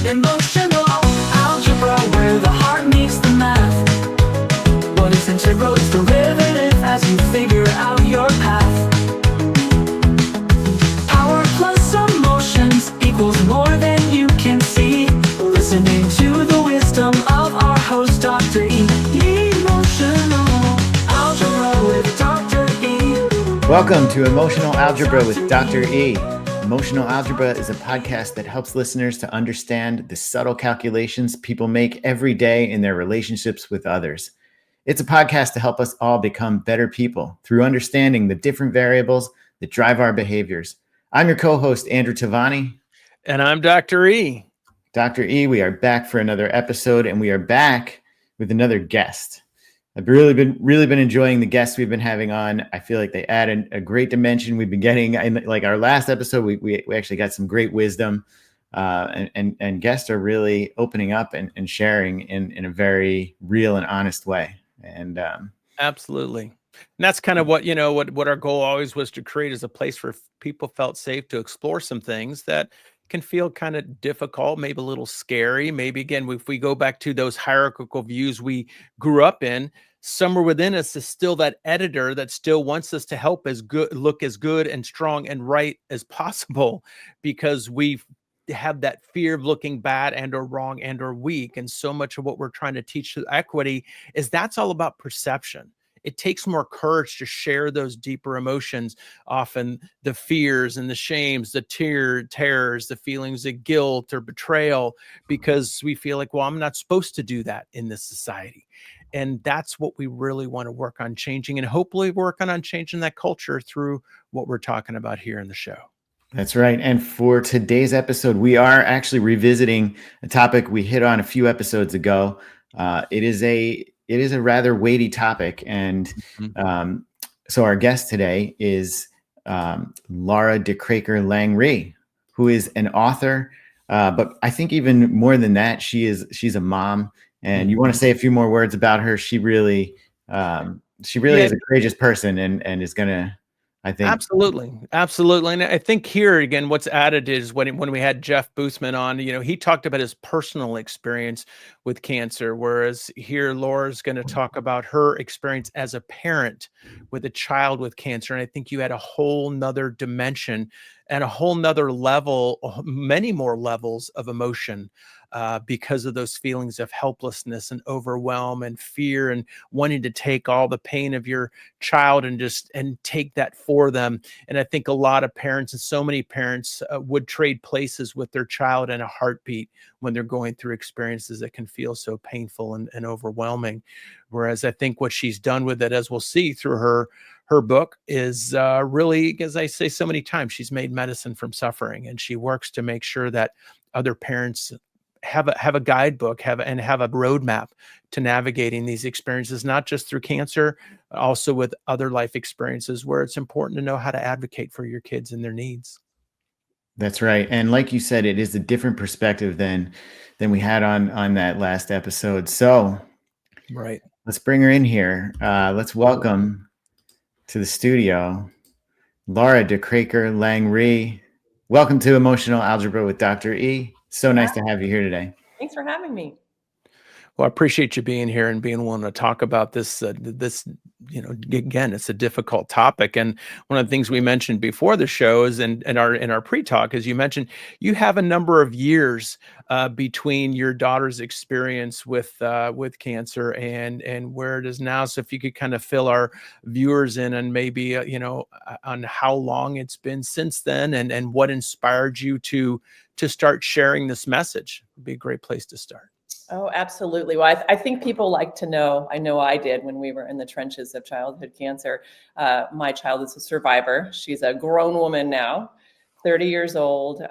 Emotional algebra, where the heart meets the math. What is integral is derivative as you figure out your path. Power plus emotions equals more than you can see. Listening to the wisdom of our host, Dr. E. Emotional Algebra with Dr. E. Welcome to Emotional Algebra with Dr. E. Emotional Algebra is a podcast that helps listeners to understand the subtle calculations people make every day in their relationships with others. It's a podcast to help us all become better people through understanding the different variables that drive our behaviors. I'm your co-host, Andrew Tavani. And I'm Dr. E. Dr. E, we are back for another episode, and we are back with another guest. I've really been enjoying the guests we've been having on. I feel like they add a great dimension. We've been getting, in like our last episode, we actually got some great wisdom, and guests are really opening up and sharing in a very real and honest way. And Absolutely. And that's kind of what our goal always was, to create as a place where people felt safe to explore some things that can feel kind of difficult, maybe a little scary. Maybe, again, if we go back to those hierarchical views we grew up in, somewhere within us is still that editor that still wants us to look as good and strong and right as possible, because we have that fear of looking bad and or wrong and or weak. And so much of what we're trying to teach through equity is that's all about perception. It takes more courage to share those deeper emotions, often the fears and the shames, the terrors, the feelings of guilt or betrayal, because we feel like, well, I'm not supposed to do that in this society. And that's what we really want to work on changing, and hopefully working on changing that culture through what we're talking about here in the show. that's right. And for today's episode, we are actually revisiting a topic we hit on a few episodes ago. It is a rather weighty topic. And so our guest today is Laura DeKraker Lang-Ree, who is an author. But I think even more than that, she's a mom. And you want to say a few more words about her? She really is a courageous person, and is going to, I think. Absolutely. And I think here again, what's added is when we had Jeff Boosman on, he talked about his personal experience with cancer, whereas here Laura's going to talk about her experience as a parent with a child with cancer. And I think you had a whole nother dimension and a whole nother level, many more levels of emotion, because of those feelings of helplessness and overwhelm and fear, and wanting to take all the pain of your child and take that for them. And I think a lot of parents, and so many parents, would trade places with their child in a heartbeat when they're going through experiences that can feel so painful and overwhelming. Whereas I think what she's done with it, as we'll see through her book, is really, as I say so many times, she's made medicine from suffering, and she works to make sure that other parents have a guidebook, have a roadmap to navigating these experiences, not just through cancer, but also with other life experiences where it's important to know how to advocate for your kids and their needs. That's right. And like you said, it is a different perspective than we had on that last episode. So right, let's bring her in here. Let's welcome to the studio Laura DeKraker Lang-Ree. Welcome to Emotional Algebra with Dr. E. So nice to have you here today. Thanks for having me. Well, I appreciate you being here and being willing to talk about this. Again, it's a difficult topic, and one of the things we mentioned before the show is, in our pre-talk, is you mentioned you have a number of years between your daughter's experience with cancer and where it is now. So, if you could kind of fill our viewers in, and maybe on how long it's been since then, and what inspired you to start sharing this message, would be a great place to start. Oh, absolutely. Well, I think people like to know, I know I did when we were in the trenches of childhood cancer. My child is a survivor. She's a grown woman now, 30 years old,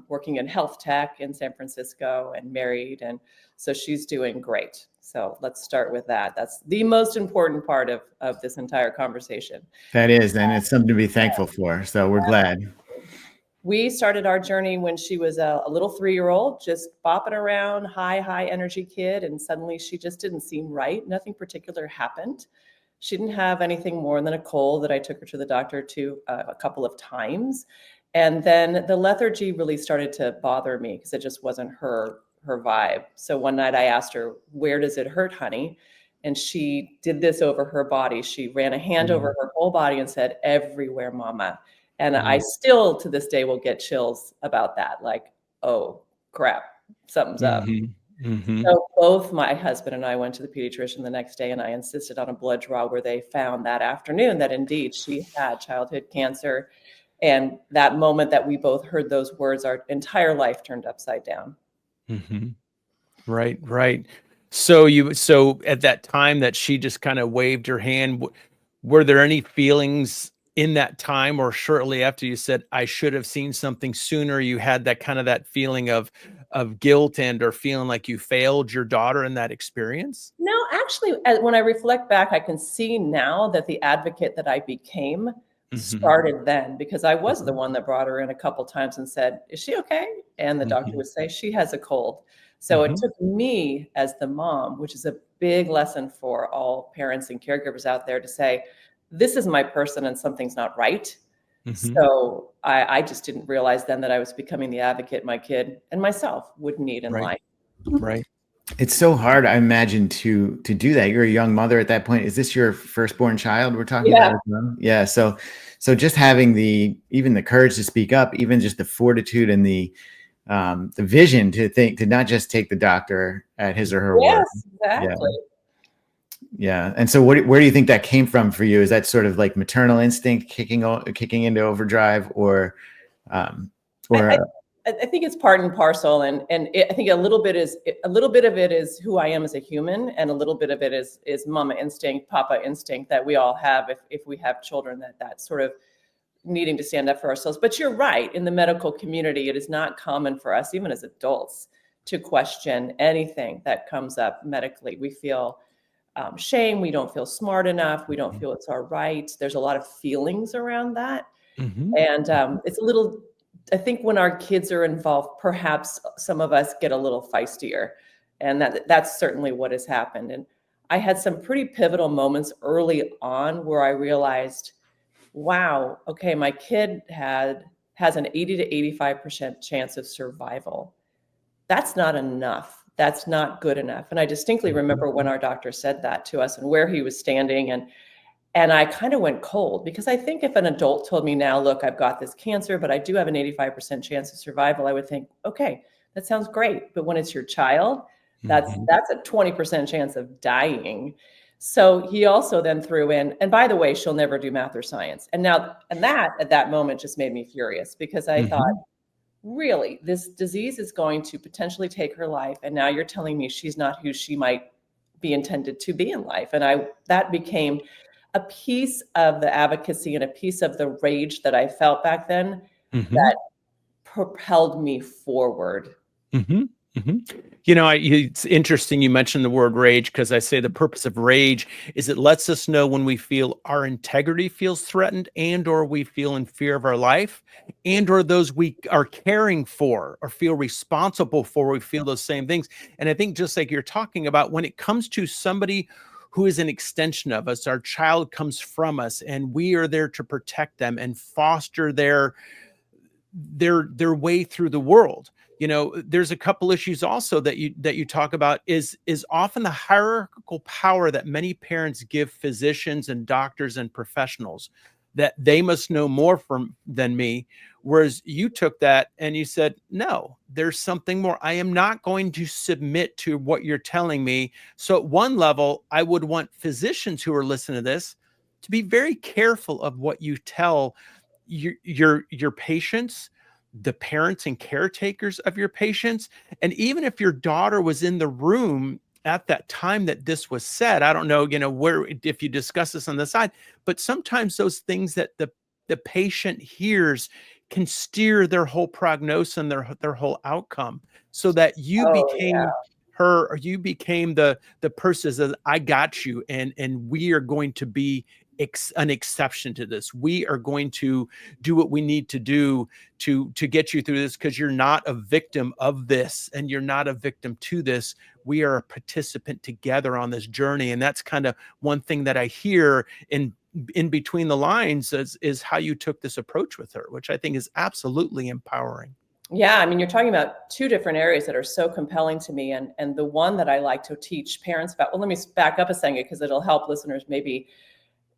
working in health tech in San Francisco, and married. And so she's doing great. So let's start with that. That's the most important part of this entire conversation. That is, and it's something to be thankful for. So we're glad. We started our journey when she was a little 3-year-old, just bopping around, high energy kid. And suddenly she just didn't seem right. Nothing particular happened. She didn't have anything more than a cold that I took her to the doctor a couple of times. And then the lethargy really started to bother me because it just wasn't her vibe. So one night I asked her, "Where does it hurt, honey?" And she did this over her body. She ran a hand over her whole body and said, "Everywhere, mama." And I still to this day will get chills about that. Like, oh crap, something's up. So both my husband and I went to the pediatrician the next day, and I insisted on a blood draw where they found that afternoon that indeed she had childhood cancer. And that moment that we both heard those words, our entire life turned upside down. Right, right. So at that time that she just kind of waved her hand, were there any feelings in that time or shortly after you said, I should have seen something sooner? You had that kind of that feeling of guilt and or feeling like you failed your daughter in that experience? No, actually, when I reflect back, I can see now that the advocate that I became started then, because I was the one that brought her in a couple times and said, "Is she okay?" And the doctor would say, "She has a cold." So it took me as the mom, which is a big lesson for all parents and caregivers out there, to say, this is my person and something's not right. So I just didn't realize then that I was becoming the advocate my kid and myself would need in life. Right. It's so hard, I imagine, to do that. You're a young mother at that point. Is this your firstborn child we're talking about as well? Yeah. So just having even the courage to speak up, even just the fortitude and the vision to not just take the doctor at his or her word. Yes, exactly. Yeah. And so where do you think that came from for you? Is that sort of like maternal instinct kicking into overdrive, or I think it's part and parcel, and I think a little bit of it is who I am as a human, and a little bit of it is mama instinct, papa instinct that we all have if we have children, that sort of needing to stand up for ourselves. But you're right, in the medical community, it is not common for us, even as adults, to question anything that comes up medically. We feel shame, we don't feel smart enough, we don't feel it's our right. There's a lot of feelings around that. And it's a little, I think when our kids are involved, perhaps some of us get a little feistier, and that's certainly what has happened. And I had some pretty pivotal moments early on where I realized, wow, okay, my kid has an 80 to 85% chance of survival. That's not enough. That's not good enough. And I distinctly remember when our doctor said that to us and where he was standing, and I kind of went cold, because I think if an adult told me now, look, I've got this cancer, but I do have an 85% chance of survival, I would think, okay, that sounds great. But when it's your child, that's a 20% chance of dying. So he also then threw in, and by the way, she'll never do math or science. And that at that moment just made me furious, because I thought, really, this disease is going to potentially take her life. And now you're telling me she's not who she might be intended to be in life. And that became a piece of the advocacy and a piece of the rage that I felt back then that propelled me forward. You know, it's interesting you mentioned the word rage, because I say the purpose of rage is it lets us know when we feel our integrity feels threatened, and or we feel in fear of our life, and or those we are caring for or feel responsible for, we feel those same things. And I think just like you're talking about, when it comes to somebody who is an extension of us, our child comes from us, and we are there to protect them and foster their way through the world. You know, there's a couple issues also that you talk about is often the hierarchical power that many parents give physicians and doctors and professionals, that they must know more than me. Whereas you took that and you said, no, there's something more. I am not going to submit to what you're telling me. So at one level, I would want physicians who are listening to this to be very careful of what you tell your patients, the parents and caretakers of your patients. And even if your daughter was in the room at that time that this was said, I don't know, where, if you discuss this on the side, but sometimes those things that the patient hears can steer their whole prognosis and their whole outcome, so that you became her, or you became the person that I got you, and we are going to be an exception to this. We are going to do what we need to do to get you through this, because you're not a victim of this and you're not a victim to this. We are a participant together on this journey. And that's kind of one thing that I hear in in between the lines is how you took this approach with her, which I think is absolutely empowering. Yeah, I mean, you're talking about two different areas that are so compelling to me. And the one that I like to teach parents about, well, let me back up a second because it'll help listeners maybe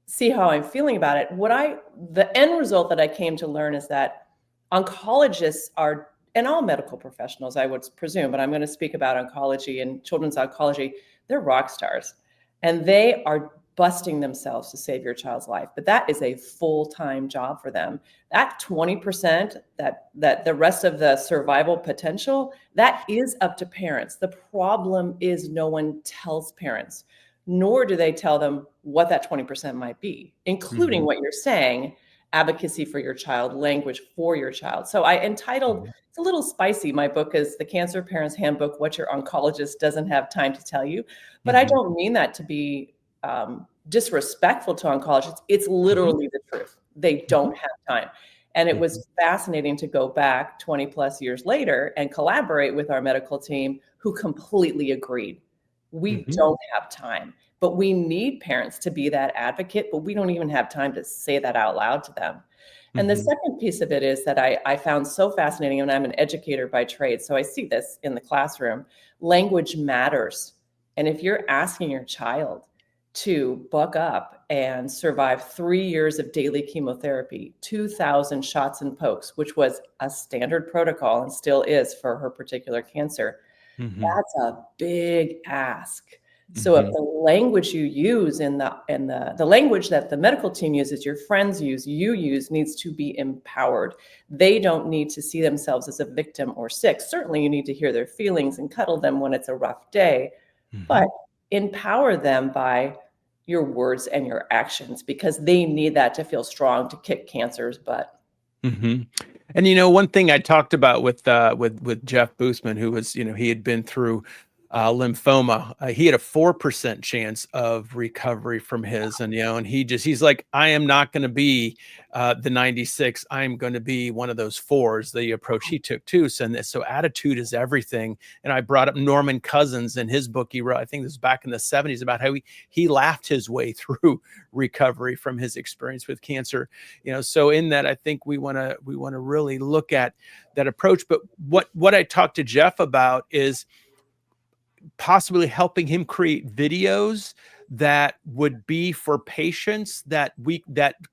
see how I'm feeling about it. The end result that I came to learn is that oncologists are, and all medical professionals, I would presume, but I'm going to speak about oncology and children's oncology, they're rock stars. And they are busting themselves to save your child's life. But that is a full-time job for them. That 20%, that the rest of the survival potential, that is up to parents. The problem is no one tells parents, nor do they tell them what that 20% might be, including what you're saying, advocacy for your child, language for your child. So I entitled, it's a little spicy, my book is The Cancer Parent's Handbook, What Your Oncologist Doesn't Have Time to Tell You. But I don't mean that to be disrespectful to oncologists. It's literally the truth. They don't have time. And it was fascinating to go back 20 plus years later and collaborate with our medical team who completely agreed. We don't have time, but we need parents to be that advocate, but we don't even have time to say that out loud to them. And the second piece of it is that I found so fascinating, and I'm an educator by trade, so I see this in the classroom. Language matters. And if you're asking your child to buck up and survive 3 years of daily chemotherapy, 2,000 shots and pokes, which was a standard protocol and still is for her particular cancer, that's a big ask. So if the language you use in the language that the medical team uses, your friends use, you use, needs to be empowered. They don't need to see themselves as a victim or sick. Certainly you need to hear their feelings and cuddle them when it's a rough day, but empower them by your words and your actions, because they need that to feel strong to kick cancer's butt. And one thing I talked about with Jeff Boosman, who was, he had been through lymphoma. He had a 4% chance of recovery from his, and he's like, I am not going to be the 96. I'm going to be one of those 4s. The approach he took too. So attitude is everything. And I brought up Norman Cousins in his book he wrote, I think this was back in the 70s, about how he laughed his way through recovery from his experience with cancer. So in that, I think we want to really look at that approach. But what I talked to Jeff about is possibly helping him create videos that would be for patients that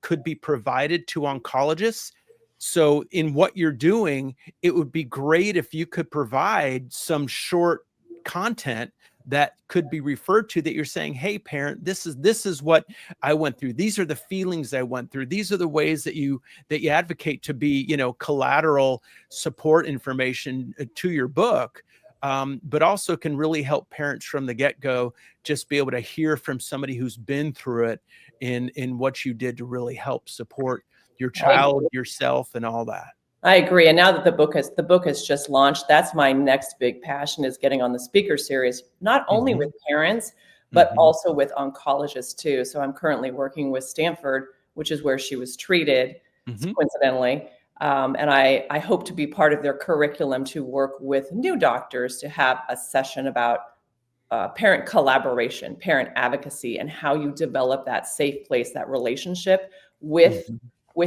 could be provided to oncologists. So in what you're doing, it would be great if you could provide some short content that could be referred to, that you're saying, hey parent, this is what I went through. These are the feelings I went through. These are the ways that you advocate to be, collateral support information to your book. But also can really help parents from the get-go just be able to hear from somebody who's been through it in what you did to really help support your child, yourself, and all that. I agree. And now that the book has just launched, that's my next big passion, is getting on the speaker series, not only with parents, but also with oncologists too. So I'm currently working with Stanford, which is where she was treated, coincidentally. And I hope to be part of their curriculum to work with new doctors to have a session about parent collaboration, parent advocacy, and how you develop that safe place, that relationship with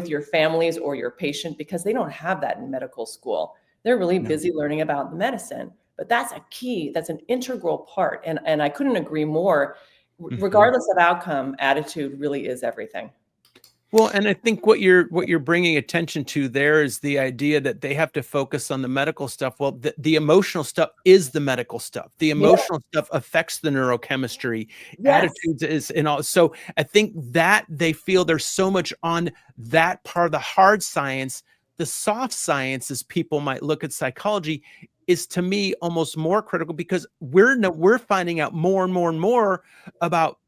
your families or your patient, because they don't have that in medical school. They're really busy learning about the medicine, but that's a key, that's an integral part. And I couldn't agree more. Regardless of outcome, attitude really is everything. Well, and I think what you're bringing attention to there is the idea that they have to focus on the medical stuff. Well, the emotional stuff is the medical stuff. The emotional stuff affects the neurochemistry, attitudes is, and all. So I think that they feel there's so much on that part of the hard science. The soft science, as people might look at psychology, is to me almost more critical, because we're finding out more and more and more about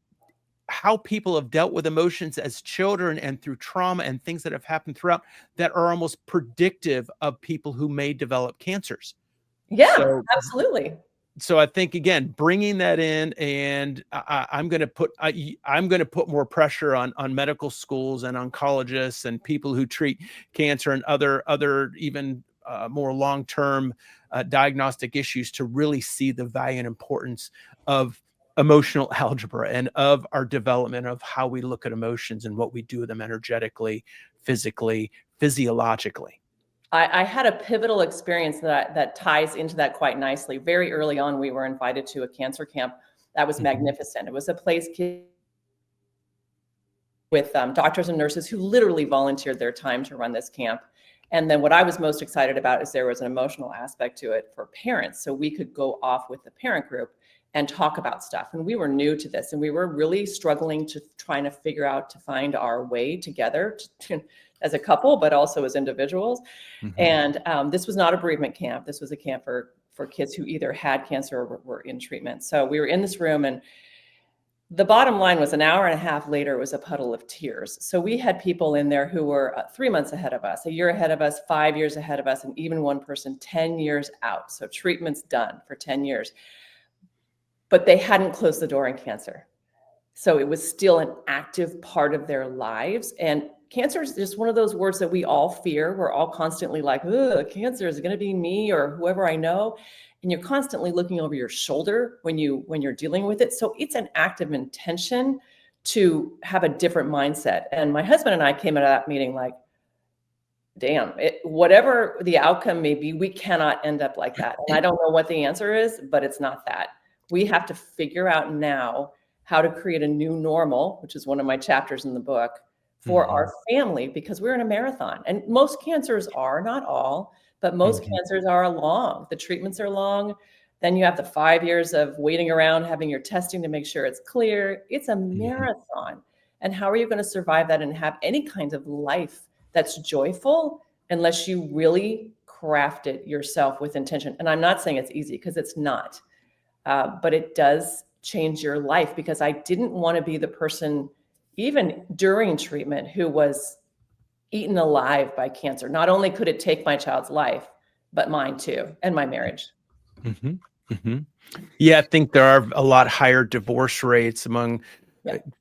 how people have dealt with emotions as children and through trauma and things that have happened throughout that are almost predictive of people who may develop cancers. Yeah, absolutely. So I think, again, bringing that in, and I'm going to put more pressure on medical schools and oncologists and people who treat cancer and other even more long-term diagnostic issues to really see the value and importance of emotional algebra and of our development of how we look at emotions and what we do with them energetically, physically, physiologically. I had a pivotal experience that ties into that quite nicely. Very early on, we were invited to a cancer camp that was magnificent. It was a place with doctors and nurses who literally volunteered their time to run this camp. And then what I was most excited about is there was an emotional aspect to it for parents. So we could go off with the parent group and talk about stuff. And we were new to this, and we were really struggling to trying to figure out to find our way together as a couple, but also as individuals. And this was not a bereavement camp. This was a camp for kids who either had cancer or were in treatment. So we were in this room, and the bottom line was an hour and a half later, it was a puddle of tears. So we had people in there who were 3 months ahead of us, a year ahead of us, 5 years ahead of us, and even one person 10 years out. So treatment's done for 10 years. But they hadn't closed the door on cancer. So it was still an active part of their lives. And cancer is just one of those words that we all fear. We're all constantly like, ugh, cancer, is it going to be me or whoever I know? And you're constantly looking over your shoulder when you're dealing with it. So it's an active intention to have a different mindset. And my husband and I came out of that meeting like, damn, whatever the outcome may be, we cannot end up like that. And I don't know what the answer is, but it's not that. We have to figure out now how to create a new normal, which is one of my chapters in the book, for our family, because we're in a marathon. And most cancers are, not all, but most cancers are long. The treatments are long. Then you have the 5 years of waiting around, having your testing to make sure it's clear. It's a marathon. And how are you going to survive that and have any kind of life that's joyful unless you really craft it yourself with intention? And I'm not saying it's easy, because it's not. But it does change your life, because I didn't want to be the person, even during treatment, who was eaten alive by cancer. Not only could it take my child's life, but mine too, and my marriage. Yeah, I think there are a lot higher divorce rates among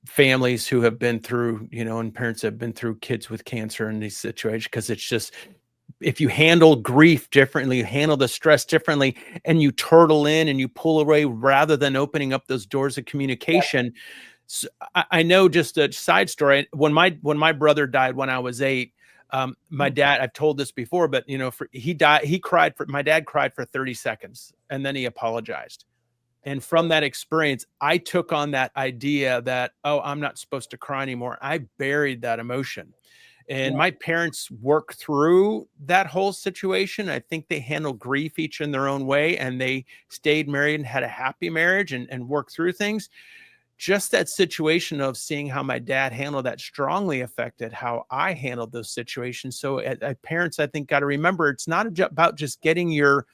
families who have been through, and parents have been through kids with cancer in these situations, because it's just, if you handle grief differently, you handle the stress differently, and you turtle in and you pull away rather than opening up those doors of communication. So I know, just a side story, when my brother died when I was 8, my dad, I've told this before, but my dad cried for 30 seconds and then he apologized. And from that experience, I took on that idea that, oh, I'm not supposed to cry anymore. I buried that emotion. And my parents worked through that whole situation. I think they handled grief each in their own way, and they stayed married and had a happy marriage and worked through things. Just that situation of seeing how my dad handled that strongly affected how I handled those situations. So parents, I think, got to remember, it's not about just getting your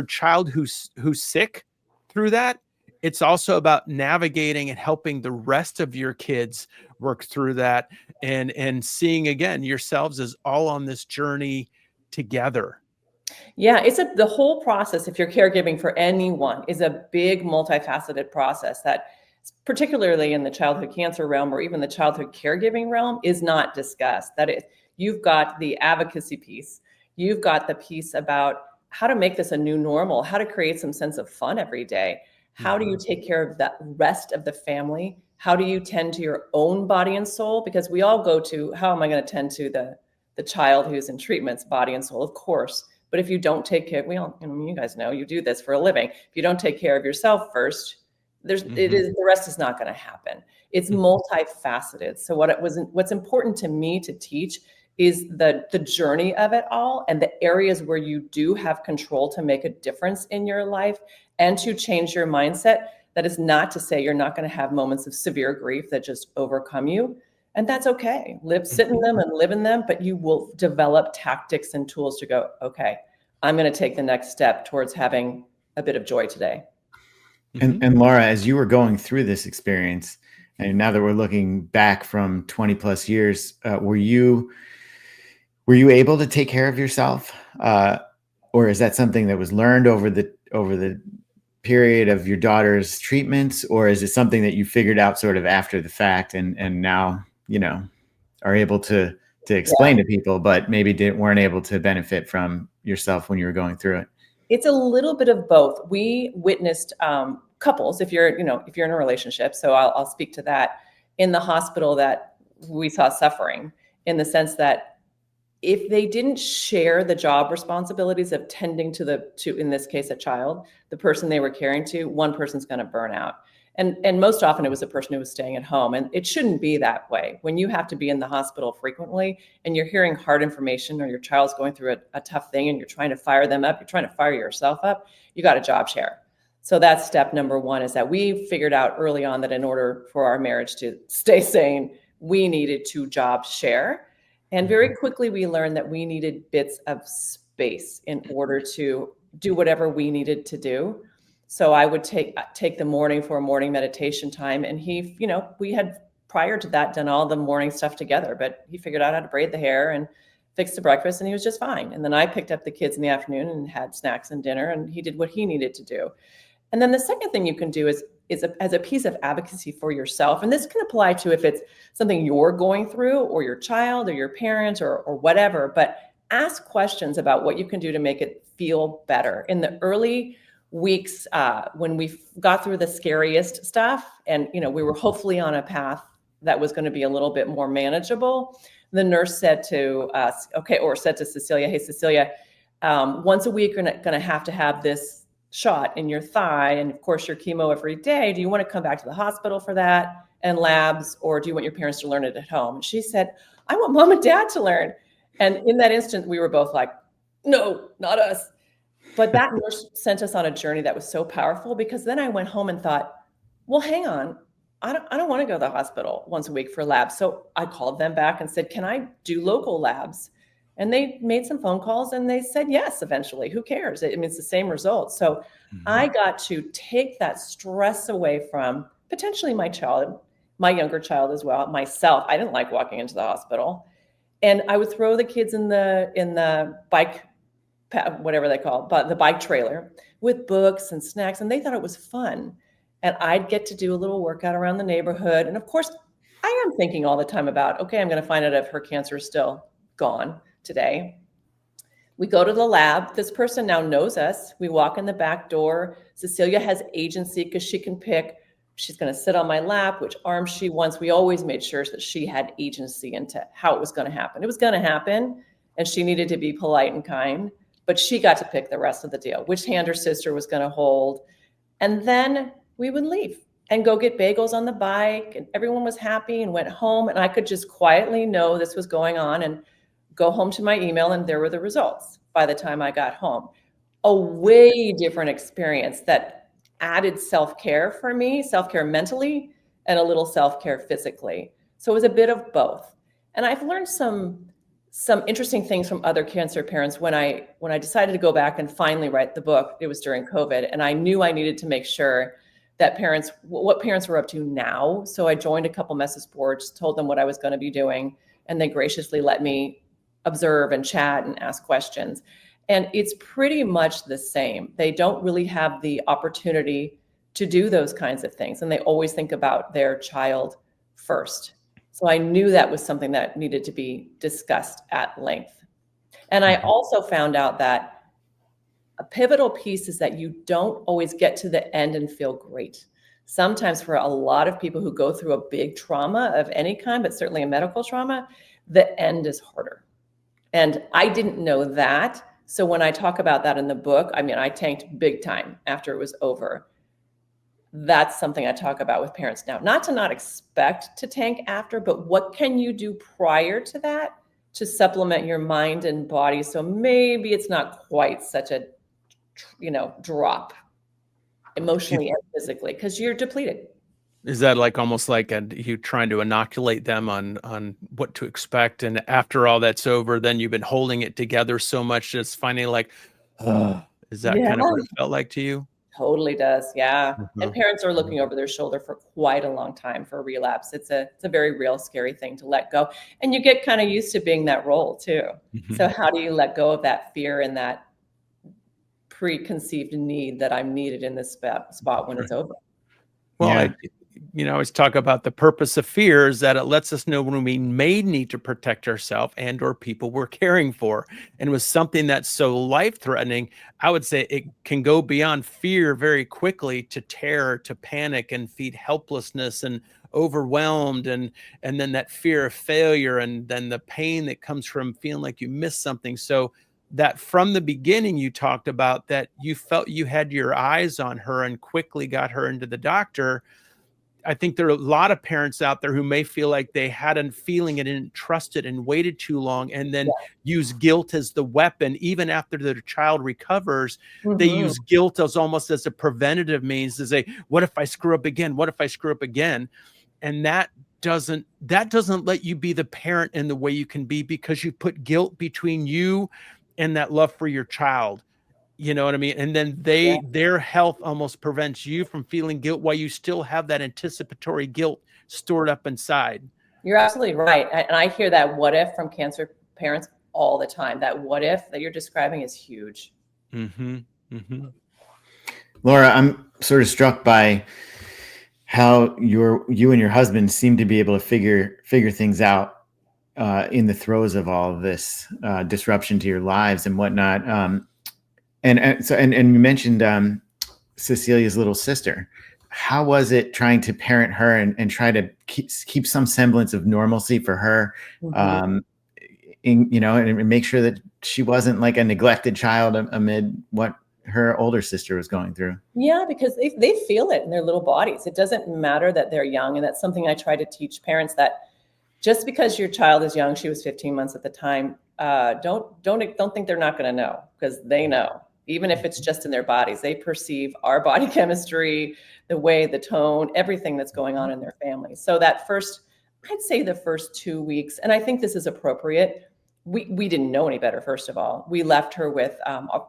child who's sick through that. It's also about navigating and helping the rest of your kids work through that, and seeing, again, yourselves as all on this journey together. Yeah, it's the whole process, if you're caregiving for anyone, is a big multifaceted process that, particularly in the childhood cancer realm or even the childhood caregiving realm, is not discussed. You've got the advocacy piece, you've got the piece about how to make this a new normal, how to create some sense of fun every day. How do you take care of the rest of the family? How do you tend to your own body and soul? Because we all go to, how am I going to tend to the child who's in treatment's body and soul? Of course. But if you don't take care, you guys know, you do this for a living. If you don't take care of yourself first, the rest is not going to happen. It's multifaceted. So what's important to me to teach is the journey of it all, and the areas where you do have control to make a difference in your life and to change your mindset. That is not to say you're not going to have moments of severe grief that just overcome you. And that's okay. Sit in them and live in them, but you will develop tactics and tools to go, okay, I'm going to take the next step towards having a bit of joy today. And Laura, as you were going through this experience, and now that we're looking back from 20 plus years, were you able to take care of yourself? Or is that something that was learned over the period of your daughter's treatments? Or is it something that you figured out sort of after the fact and now, are able to explain to people, but maybe weren't able to benefit from yourself when you were going through it? It's a little bit of both. We witnessed couples, if you're in a relationship, so I'll speak to that, in the hospital, that we saw suffering, in the sense that if they didn't share the job responsibilities of tending to in this case, a child, the person they were caring to, one person's going to burn out. And most often it was a person who was staying at home. And it shouldn't be that way. When you have to be in the hospital frequently and you're hearing hard information, or your child's going through a tough thing and you're trying to fire them up, you're trying to fire yourself up, you got a job share. So that's step number one, is that we figured out early on that in order for our marriage to stay sane, we needed to job share. And very quickly we learned that we needed bits of space in order to do whatever we needed to do. So I would take the morning for a morning meditation time. And he, we had prior to that done all the morning stuff together, but he figured out how to braid the hair and fix the breakfast, and he was just fine. And then I picked up the kids in the afternoon and had snacks and dinner, and he did what he needed to do. And then the second thing you can do is as a piece of advocacy for yourself. And this can apply to if it's something you're going through, or your child, or your parent, or whatever, but ask questions about what you can do to make it feel better. In the early weeks, when we got through the scariest stuff, and we were hopefully on a path that was going to be a little bit more manageable, the nurse said to us, said to Cecilia, "Hey, Cecilia, once a week you're going to have this shot in your thigh, and of course your chemo every day. Do you want to come back to the hospital for that and labs, or do you want your parents to learn it at home?" And she said, "I want mom and dad to learn." And in that instant, we were both like, "No, not us." But that nurse sent us on a journey that was so powerful, because then I went home and thought, well, hang on, I don't want to go to the hospital once a week for labs. So I called them back and said, "Can I do local labs?" And they made some phone calls and they said yes eventually. Who cares? It's the same results. So I got to take that stress away from potentially my child, my younger child as well, myself. I didn't like walking into the hospital. And I would throw the kids in the bike, whatever they call it, but the bike trailer, with books and snacks, and they thought it was fun. And I'd get to do a little workout around the neighborhood. And of course, I am thinking all the time about, okay, I'm going to find out if her cancer is still gone today. We go to the lab. This person now knows us. We walk in the back door. Cecilia has agency because she can pick. She's going to sit on my lap, which arm she wants. We always made sure that she had agency into how it was going to happen. It was going to happen, and she needed to be polite and kind, but she got to pick the rest of the deal, which hand her sister was going to hold. And then we would leave and go get bagels on the bike, and everyone was happy and went home. And I could just quietly know this was going on and go home to my email, and there were the results by the time I got home. A way different experience that added self-care for me, self-care mentally, and a little self-care physically. So it was a bit of both. And I've learned some interesting things from other cancer parents. When I decided to go back and finally write the book, it was during COVID, and I knew I needed to make sure that what parents were up to now. So I joined a couple message boards, told them what I was going to be doing, and they graciously let me observe and chat and ask questions. And it's pretty much the same. They don't really have the opportunity to do those kinds of things, and they always think about their child first. So I knew that was something that needed to be discussed at length. And I also found out that a pivotal piece is that you don't always get to the end and feel great. Sometimes for a lot of people who go through a big trauma of any kind, but certainly a medical trauma, the end is harder. And I didn't know that. So when I talk about that in the book, I tanked big time after it was over. That's something I talk about with parents now. Not to not expect to tank after, but what can you do prior to that to supplement your mind and body? So maybe it's not quite such a, drop emotionally and physically, because you're depleted. Is that like almost like you trying to inoculate them on what to expect, and after all that's over, then you've been holding it together so much, just finally like, is that kind of what it felt like to you? Totally does, yeah. And parents are looking over their shoulder for quite a long time for relapse. It's a very real, scary thing to let go, and you get kind of used to being that role too. So how do you let go of that fear and that preconceived need that I'm needed in this spot when it's over? Well, I always talk about the purpose of fear is that it lets us know when we may need to protect ourselves and or people we're caring for. And with something that's so life-threatening, I would say it can go beyond fear very quickly to terror, to panic, and feed helplessness and overwhelmed, and then that fear of failure, and then the pain that comes from feeling like you missed something. So that from the beginning, you talked about that you felt you had your eyes on her and quickly got her into the doctor. I think there are a lot of parents out there who may feel like they had a feeling and didn't trust it and waited too long, and then use guilt as the weapon. Even after their child recovers, they use guilt as almost as a preventative means to say, what if I screw up again? What if I screw up again? And that doesn't let you be the parent in the way you can be, because you put guilt between you and that love for your child. You know what I mean? And then their health almost prevents you from feeling guilt while you still have that anticipatory guilt stored up inside. You're absolutely right. And I hear that what if from cancer parents all the time. That what if that you're describing is huge. Laura, I'm sort of struck by how you and your husband seem to be able to figure things out in the throes of all of this disruption to your lives and whatnot. And you mentioned Cecilia's little sister. How was it trying to parent her and try to keep some semblance of normalcy for her, and make sure that she wasn't like a neglected child amid what her older sister was going through? Yeah, because they feel it in their little bodies. It doesn't matter that they're young. And that's something I try to teach parents, that just because your child is young, she was 15 months at the time, don't think they're not going to know, because they know. Even if it's just in their bodies, they perceive our body chemistry, the way, the tone, everything that's going on in their family. So that I'd say the first 2 weeks, and I think this is appropriate. We didn't know any better, first of all. We left her with,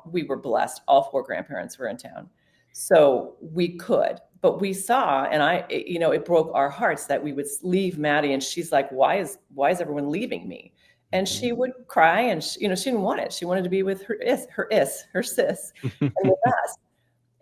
we were blessed. All 4 grandparents were in town. So we could, but we saw, and it broke our hearts that we would leave Maddie, and she's like, why is everyone leaving me? And she would cry, and she didn't want it. She wanted to be with her sis, and with us.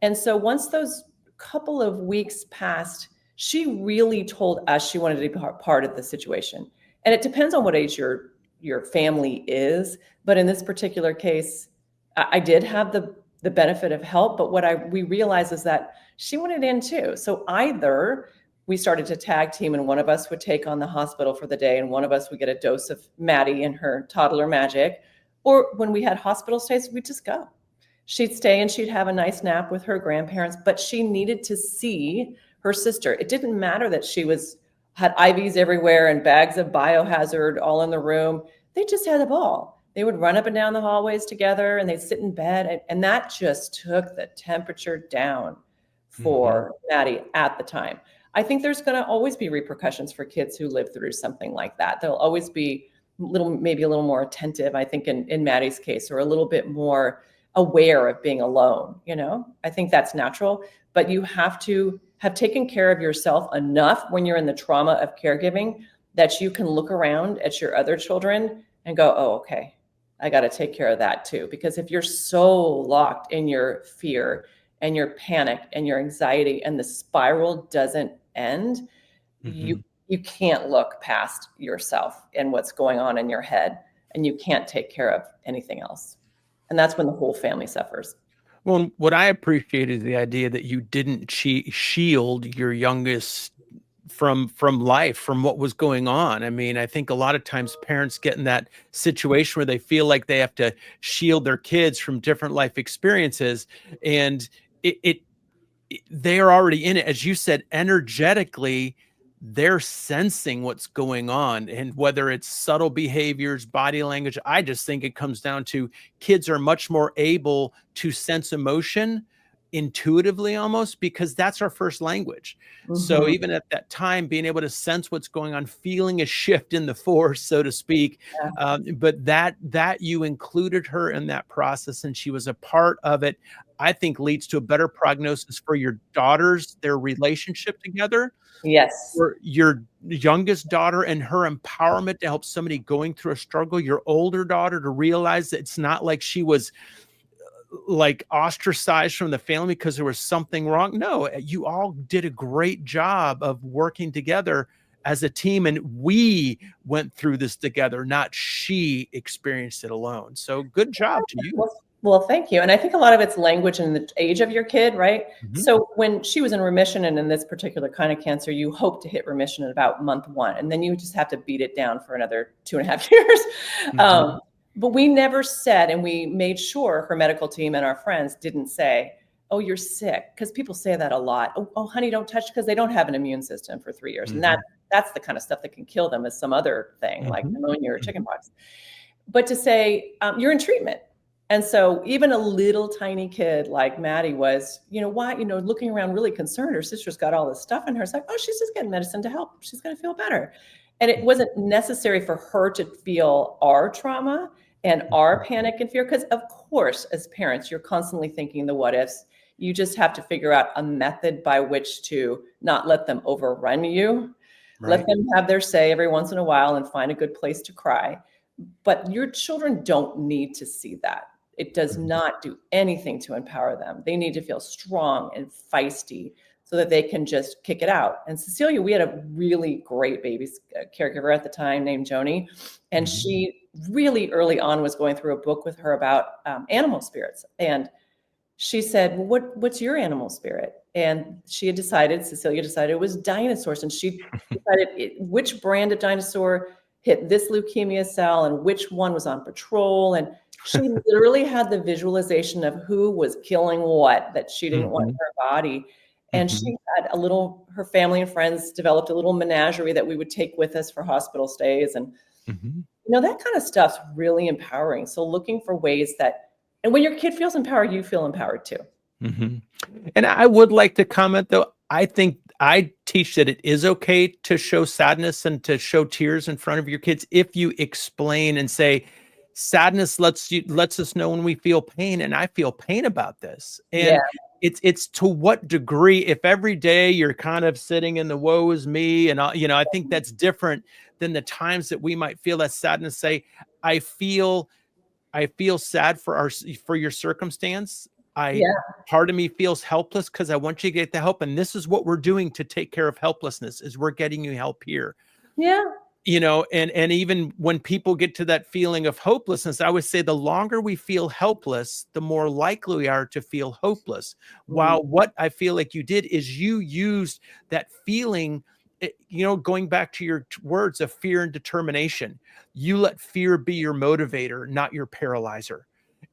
And so once those couple of weeks passed, she really told us she wanted to be part of the situation. And it depends on what age your family is. But in this particular case, I did have the benefit of help. But what we realized is that she wanted in too. So either we started to tag team, and one of us would take on the hospital for the day, and one of us would get a dose of Maddie and her toddler magic. Or when we had hospital stays, we'd just go. She'd stay and she'd have a nice nap with her grandparents, but she needed to see her sister. It didn't matter that she had IVs everywhere and bags of biohazard all in the room. They just had a ball. They would run up and down the hallways together, and they'd sit in bed. And that just took the temperature down for Maddie at the time. I think there's going to always be repercussions for kids who live through something like that. They'll always be maybe a little more attentive, I think, in Maddie's case, or a little bit more aware of being alone. I think that's natural, but you have to have taken care of yourself enough when you're in the trauma of caregiving that you can look around at your other children and go, oh, okay, I got to take care of that too. Because if you're so locked in your fear and your panic and your anxiety, and the spiral doesn't end, you can't look past yourself and what's going on in your head, and you can't take care of anything else. And that's when the whole family suffers. Well, what I appreciate is the idea that you didn't shield your youngest from life, from what was going on. I mean, I think a lot of times parents get in that situation where they feel like they have to shield their kids from different life experiences, and they're already in it. As you said, energetically, they're sensing what's going on, and whether it's subtle behaviors, body language, I just think it comes down to kids are much more able to sense emotion intuitively, almost, because that's our first language. So even at that time, being able to sense what's going on, feeling a shift in the force, so to speak, but that you included her in that process, and she was a part of it, I think leads to a better prognosis for your daughters, their relationship together. Yes. For your youngest daughter and her empowerment to help somebody going through a struggle, your older daughter to realize that it's not like she was like ostracized from the family because there was something wrong. No, you all did a great job of working together as a team, and we went through this together, not she experienced it alone. So good job to you. Well, thank you. And I think a lot of it's language and the age of your kid, right? Mhm. So when she was in remission, and in this particular kind of cancer, you hope to hit remission at about month 1, and then you just have to beat it down for another 2.5 years. Mhm. But we never said, and we made sure her medical team and our friends didn't say, oh, you're sick. Because people say that a lot. Oh, honey, don't touch, because they don't have an immune system for 3 years. And that's the kind of stuff that can kill them, as some other thing like pneumonia or chickenpox. But to say, you're in treatment. And so even a little tiny kid like Maddie was, why, looking around really concerned. Her sister's got all this stuff in her. It's like, oh, she's just getting medicine to help. She's going to feel better. And it wasn't necessary for her to feel our trauma and our panic and fear. Because of course, as parents, you're constantly thinking the what ifs. You just have to figure out a method by which to not let them overrun you. Right. Let them have their say every once in a while and find a good place to cry. But your children don't need to see that. It does not do anything to empower them. They need to feel strong and feisty so that they can just kick it out. And Cecilia, we had a really great baby caregiver at the time named Joni. And she really early on was going through a book with her about animal spirits. And she said, well, what's your animal spirit? And Cecilia decided it was dinosaurs. And she decided which brand of dinosaur hit this leukemia cell and which one was on patrol. And she literally had the visualization of who was killing what that she didn't want in her body. And she had her family and friends developed a little menagerie that we would take with us for hospital stays. And, that kind of stuff's really empowering. So looking for ways and when your kid feels empowered, you feel empowered too. And I would like to comment, though, I think I teach that it is okay to show sadness and to show tears in front of your kids if you explain and say, sadness lets us know when we feel pain, and I feel pain about this. And it's to what degree. If every day you're kind of sitting in the woe is me, and I think that's different than the times that we might feel that sadness. Say, I feel sad for your circumstance. Part of me feels helpless because I want you to get the help, and this is what we're doing to take care of helplessness. Is we're getting you help here. And even when people get to that feeling of hopelessness, I would say the longer we feel helpless, the more likely we are to feel hopeless. While what I feel like you did is you used that feeling, going back to your words of fear and determination, you let fear be your motivator, not your paralyzer.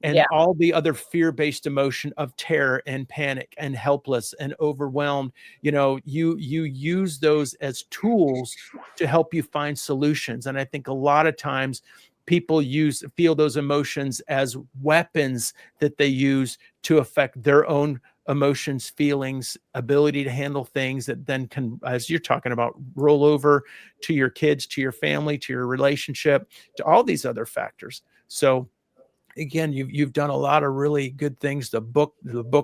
And all the other fear-based emotion of terror and panic and helpless and overwhelmed, you use those as tools to help you find solutions. And I think a lot of times people feel those emotions as weapons that they use to affect their own emotions, feelings, ability to handle things that then can, as you're talking about, roll over to your kids, to your family, to your relationship, to all these other factors. So again, you've done a lot of really good things. The book,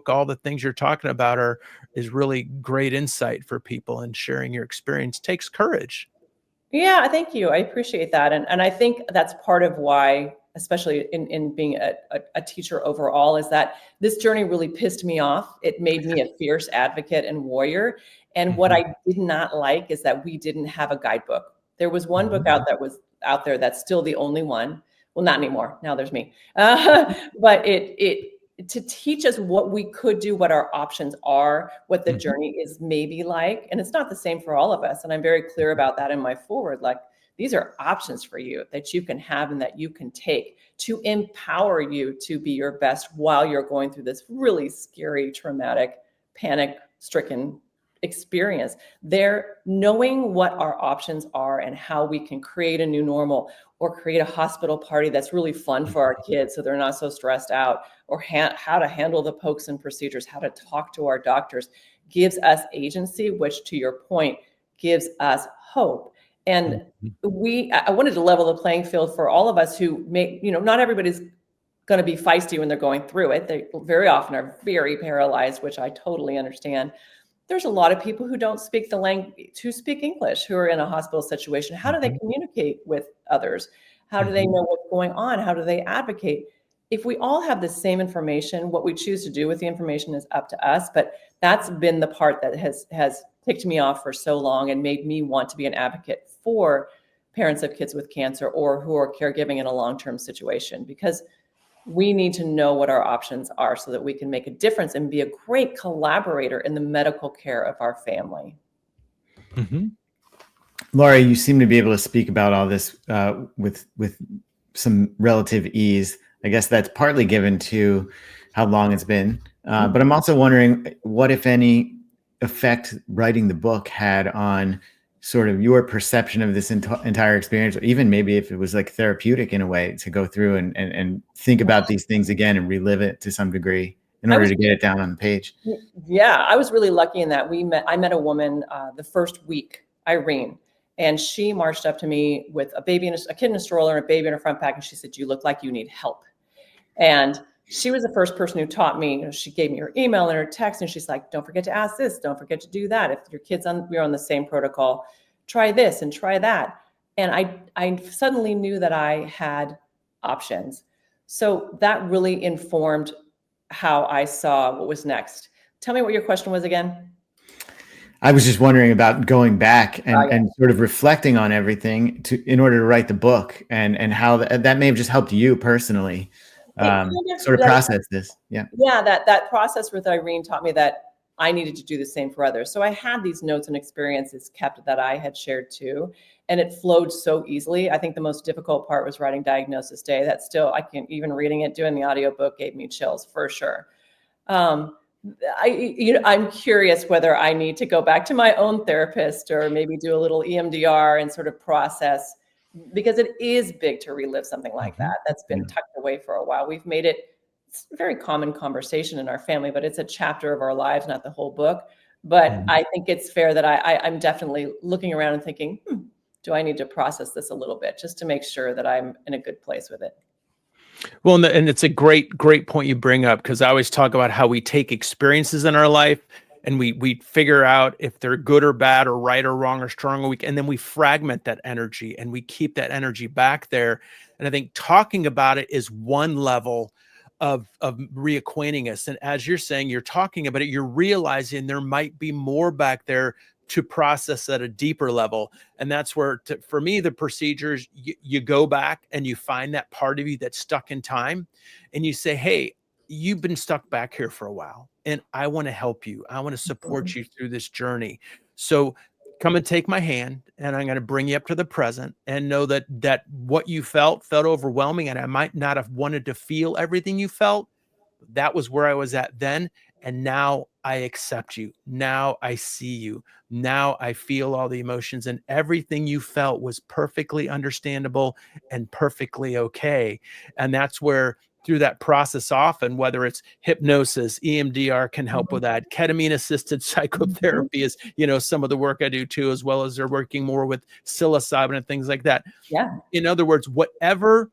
all the things you're talking about is really great insight for people, and sharing your experience takes courage. Yeah, thank you. I appreciate that. And I think that's part of why, especially in being a teacher overall, is that this journey really pissed me off. It made me a fierce advocate and warrior. And what I did not like is that we didn't have a guidebook. There was one book out there that's still the only one. Well, not anymore. Now there's me. But it to teach us what we could do, what our options are, what the journey is maybe like. And it's not the same for all of us. And I'm very clear about that in my forward. Like, these are options for you that you can have and that you can take to empower you to be your best while you're going through this really scary, traumatic, panic-stricken experience. They're knowing what our options are and how we can create a new normal, or create a hospital party that's really fun for our kids so they're not so stressed out, or how to handle the pokes and procedures, how to talk to our doctors, gives us agency, which, to your point, gives us hope. And I wanted to level the playing field for all of us who not everybody's going to be feisty when they're going through it. They very often are very paralyzed, which I totally understand. There's a lot of people who don't speak the language, who speak English, who are in a hospital situation. How do they communicate with others? How do they know what's going on? How do they advocate? if we all have the same information, what we choose to do with the information is up to us. But that's been the part that has ticked me off for so long and made me want to be an advocate for parents of kids with cancer or who are caregiving in a long-term situation, because we need to know what our options are so that we can make a difference and be a great collaborator in the medical care of our family. Mm-hmm. Laura, you seem to be able to speak about all this with some relative ease. I guess that's partly given to how long it's been. But I'm also wondering what, if any, effect writing the book had on sort of your perception of this entire experience, or even maybe if it was like therapeutic in a way to go through and think about these things again and relive it to some degree in order to get it down on the page. Yeah, I was really lucky in that I met a woman the first week, Irene, and she marched up to me with a baby, a kid in a stroller and a baby in her front pack. And she said, "You look like you need help." And she was the first person who taught me. She gave me her email and her text, and she's like, "Don't forget to ask this. Don't forget to do that. If your kid's we're on the same protocol, try this and try that." And I suddenly knew that I had options. So that really informed how I saw what was next. Tell me what your question was again. I was just wondering about going back and sort of reflecting on everything in order to write the book, and how that may have just helped you personally sort of process this. Yeah, that process with Irene taught me that I needed to do the same for others. So I had these notes and experiences kept that I had shared too, and it flowed so easily. I think the most difficult part was writing Diagnosis Day. That still, I can't even reading it, doing the audiobook gave me chills for sure. I'm curious whether I need to go back to my own therapist or maybe do a little EMDR and sort of process, because it is big to relive something like that. That's been tucked away for a while. We've made it's a very common conversation in our family, but it's a chapter of our lives, not the whole book. But I think it's fair that I'm definitely looking around and thinking, do I need to process this a little bit just to make sure that I'm in a good place with it? Well, and it's a great point you bring up, because I always talk about how we take experiences in our life and we figure out if they're good or bad or right or wrong or strong or weak, and then we fragment that energy and we keep that energy back there. And I think talking about it is one level of reacquainting us. And as you're saying, you're talking about it, you're realizing there might be more back there to process at a deeper level. And that's where, for me, the procedures, you go back and you find that part of you that's stuck in time, and you say, "Hey, you've been stuck back here for a while, and I want to help you. I want to support you through this journey. So come and take my hand, and I'm going to bring you up to the present, and know that what you felt overwhelming, and I might not have wanted to feel everything you felt. That was where I was at then. And now I accept you. Now I see you. Now I feel all the emotions, and everything you felt was perfectly understandable and perfectly okay." And that's where, through that process, often, whether it's hypnosis, EMDR can help with that. Ketamine assisted psychotherapy is, some of the work I do too, as well as they're working more with psilocybin and things like that. Yeah. In other words, whatever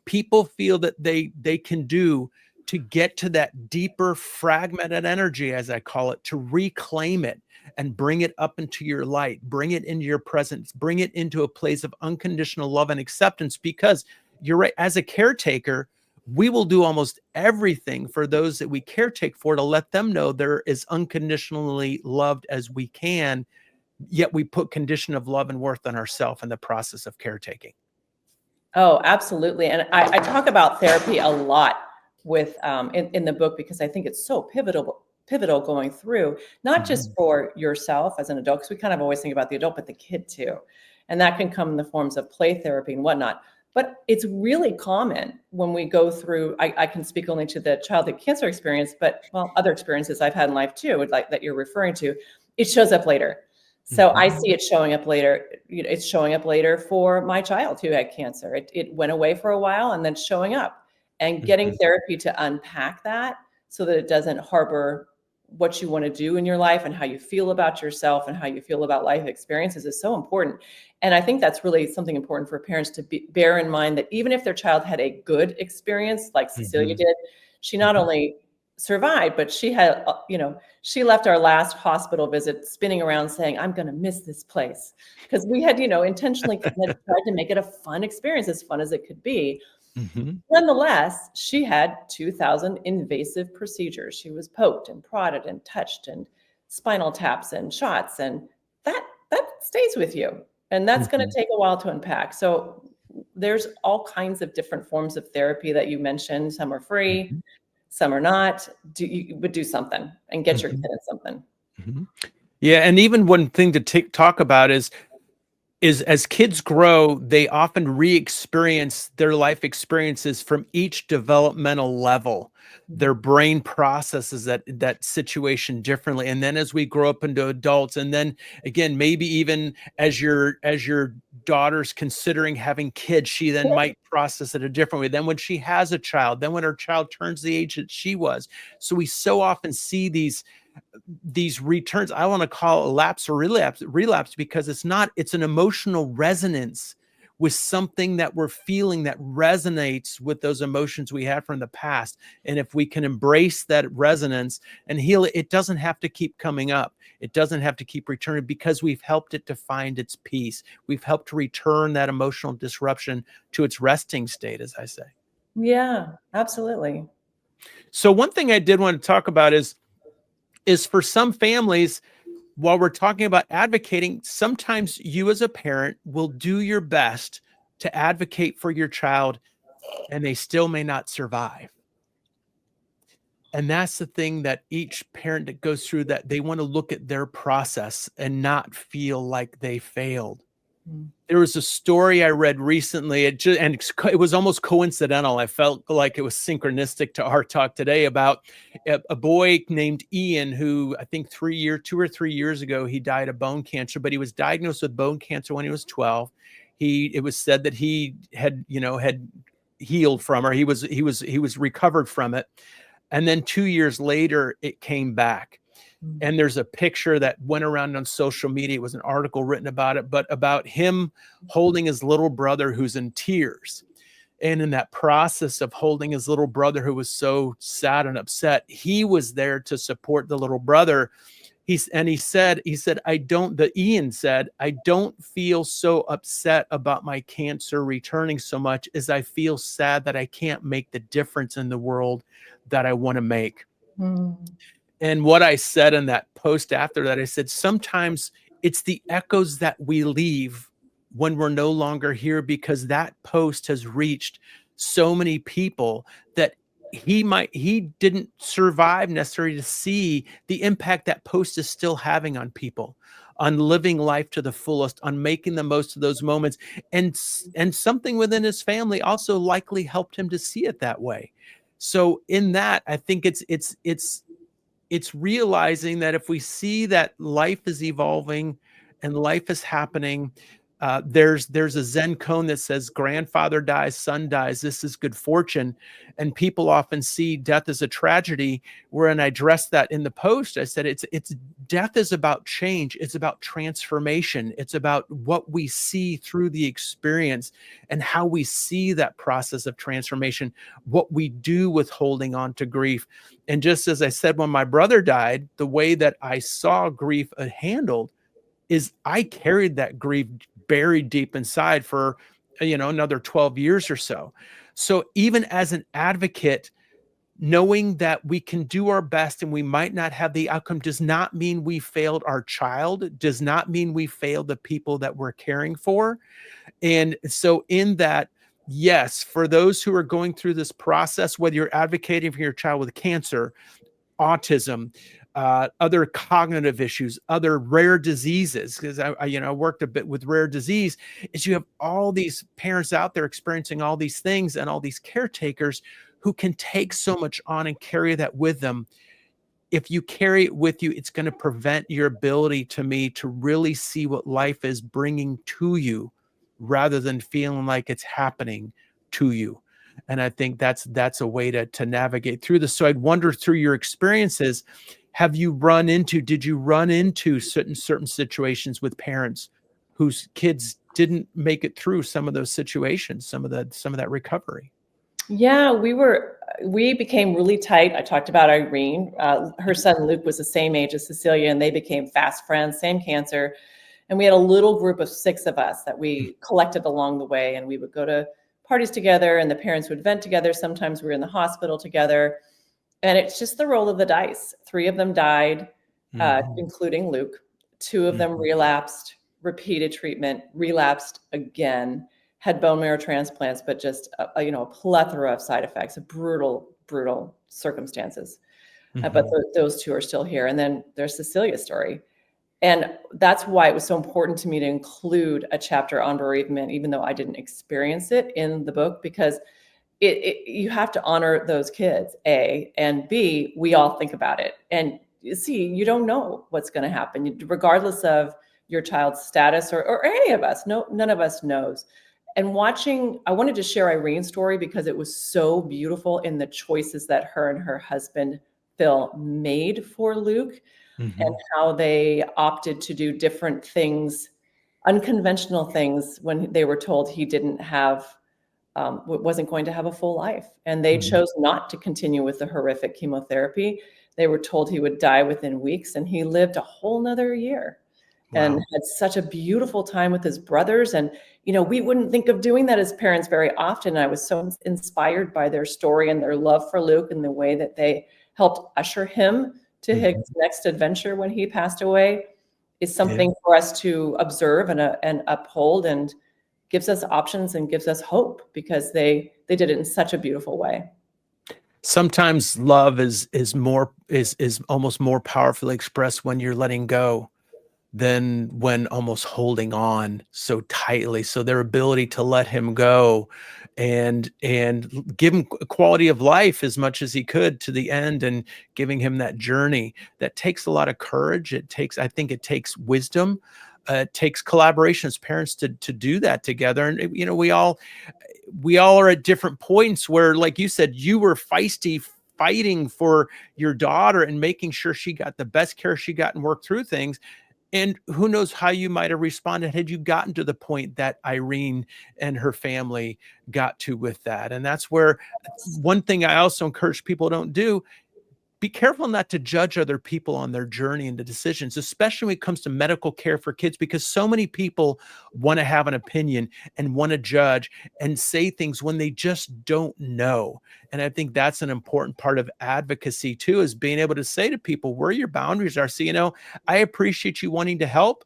people feel that they can do to get to that deeper fragmented energy, as I call it, to reclaim it and bring it up into your light, bring it into your presence, bring it into a place of unconditional love and acceptance. Because you're right, as a caretaker, we will do almost everything for those that we caretake for to let them know they're as unconditionally loved as we can, yet we put condition of love and worth on ourselves in the process of caretaking. Oh, absolutely. And I talk about therapy a lot with in the book, because I think it's so pivotal going through, not just for yourself as an adult, because we kind of always think about the adult, but the kid too. And that can come in the forms of play therapy and whatnot. But it's really common when we go through, I can speak only to the childhood cancer experience, but other experiences I've had in life too, like that you're referring to, it shows up later. So I see it showing up later. It's showing up later for my child who had cancer. It went away for a while and then showing up. And getting therapy to unpack that so that it doesn't harbor what you want to do in your life and how you feel about yourself and how you feel about life experiences is so important. And I think that's really something important for parents to bear in mind, that even if their child had a good experience, like Cecilia did, she not only survived, but she had, she left our last hospital visit spinning around saying, "I'm going to miss this place." Because we had, intentionally tried to make it a fun experience, as fun as it could be. Mhm. Nonetheless, she had 2,000 invasive procedures. She was poked and prodded and touched and spinal taps and shots, and that stays with you. And that's going Mhm. to take a while to unpack. So there's all kinds of different forms of therapy that you mentioned. Some are free, Mhm. some are not. But do something and get your kid Mhm. in something. Mhm. Yeah, and even one thing to talk about is as kids grow, they often re-experience their life experiences from each developmental level. Their brain processes that situation differently. And then as we grow up into adults, and then again, maybe even as your daughter's considering having kids, she then might process it a different way. Then when she has a child, then when her child turns the age that she was. So we so often see these returns. I want to call a lapse or relapse because it's an emotional resonance with something that we're feeling that resonates with those emotions we had from the past. And if we can embrace that resonance and heal it, it doesn't have to keep coming up. It doesn't have to keep returning because we've helped it to find its peace. We've helped to return that emotional disruption to its resting state, as I say. Yeah, absolutely. So one thing I did want to talk about is for some families, while we're talking about advocating, sometimes you as a parent will do your best to advocate for your child and they still may not survive. And that's the thing that each parent that goes through that, they want to look at their process and not feel like they failed. Mm. There was a story I read recently. It was almost coincidental. I felt like it was synchronistic to our talk today about a boy named Ian, who I think 2 or 3 years ago, he died of bone cancer, but he was diagnosed with bone cancer when he was 12. It was said that he had healed from, or he was recovered from it. And then 2 years later, it came back. Mm. And there's a picture that went around on social media. It was an article written about it, but about him holding his little brother who's in tears. And in that process of holding his little brother who was so sad and upset, he was there to support the little brother. He said, Ian said, I don't feel so upset about my cancer returning so much as I feel sad that I can't make the difference in the world that I want to make. Mm. And what I said in that post after that, I said, sometimes it's the echoes that we leave when we're no longer here, because that post has reached so many people that he didn't survive necessarily to see the impact that post is still having on people, on living life to the fullest, on making the most of those moments. And something within his family also likely helped him to see it that way. So in that, I think it's realizing that if we see that life is evolving and life is happening, there's a Zen koan that says grandfather dies, son dies, this is good fortune. And people often see death as a tragedy, wherein I addressed that in the post. I said it's death is about change, it's about transformation, it's about what we see through the experience and how we see that process of transformation, what we do with holding on to grief. And just as I said, when my brother died, the way that I saw grief handled is I carried that grief buried deep inside for, another 12 years or so. So even as an advocate, knowing that we can do our best and we might not have the outcome does not mean we failed our child, does not mean we failed the people that we're caring for. And so in that, yes, for those who are going through this process, whether you're advocating for your child with cancer, autism, other cognitive issues, other rare diseases, because I worked a bit with rare disease, is you have all these parents out there experiencing all these things and all these caretakers who can take so much on and carry that with them. If you carry it with you, it's going to prevent your ability to really see what life is bringing to you rather than feeling like it's happening to you. And I think that's a way to navigate through this. So I'd wonder, through your experiences, did you run into certain situations with parents whose kids didn't make it through some of those situations, some of that recovery? Yeah, we became really tight. I talked about Irene. Her son Luke was the same age as Cecilia, and they became fast friends, same cancer. And we had a little group of 6 of us that we collected along the way, and we would go to parties together and the parents would vent together. Sometimes we were in the hospital together. And it's just the roll of the dice. 3 of them died, including Luke. 2 of them relapsed, repeated treatment, relapsed again, had bone marrow transplants, but just a plethora of side effects, brutal circumstances. But those 2 are still here. And then there's Cecilia's story. And that's why it was so important to me to include a chapter on bereavement, even though I didn't experience it in the book, because you have to honor those kids, A, and B, we all think about it. And C, you don't know what's going to happen, regardless of your child's status or any of us. None of us knows. And I wanted to share Irene's story because it was so beautiful in the choices that her and her husband, Phil, made for Luke, and how they opted to do different things, unconventional things, when they were told he didn't have wasn't going to have a full life. And they chose not to continue with the horrific chemotherapy. They were told he would die within weeks, and he lived a whole nother year. Wow. And had such a beautiful time with his brothers. And, we wouldn't think of doing that as parents very often. I was so inspired by their story and their love for Luke and the way that they helped usher him to his next adventure when he passed away is something for us to observe and uphold, and gives us options and gives us hope, because they did it in such a beautiful way. Sometimes love is almost more powerfully expressed when you're letting go than when almost holding on so tightly. So their ability to let him go and give him quality of life as much as he could to the end, and giving him that journey, that takes a lot of courage. I think it takes wisdom. It takes collaboration as parents to do that together. And, we all are at different points where, like you said, you were feisty, fighting for your daughter and making sure she got the best care she got and worked through things. And who knows how you might have responded had you gotten to the point that Irene and her family got to with that. And that's where one thing I also encourage people don't do: be careful not to judge other people on their journey and the decisions, especially when it comes to medical care for kids, because so many people want to have an opinion and want to judge and say things when they just don't know. And I think that's an important part of advocacy too, is being able to say to people where your boundaries are. So, I appreciate you wanting to help.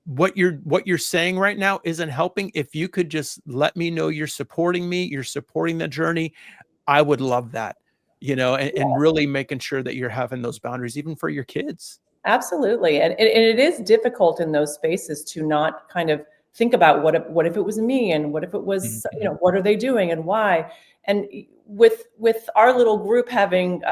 What you're saying right now isn't helping. If you could just let me know you're supporting me, you're supporting the journey, I would love that. And really making sure that you're having those boundaries, even for your kids. Absolutely. And it is difficult in those spaces to not kind of think about what if it was me, and what if it was, what are they doing and why? And with our little group having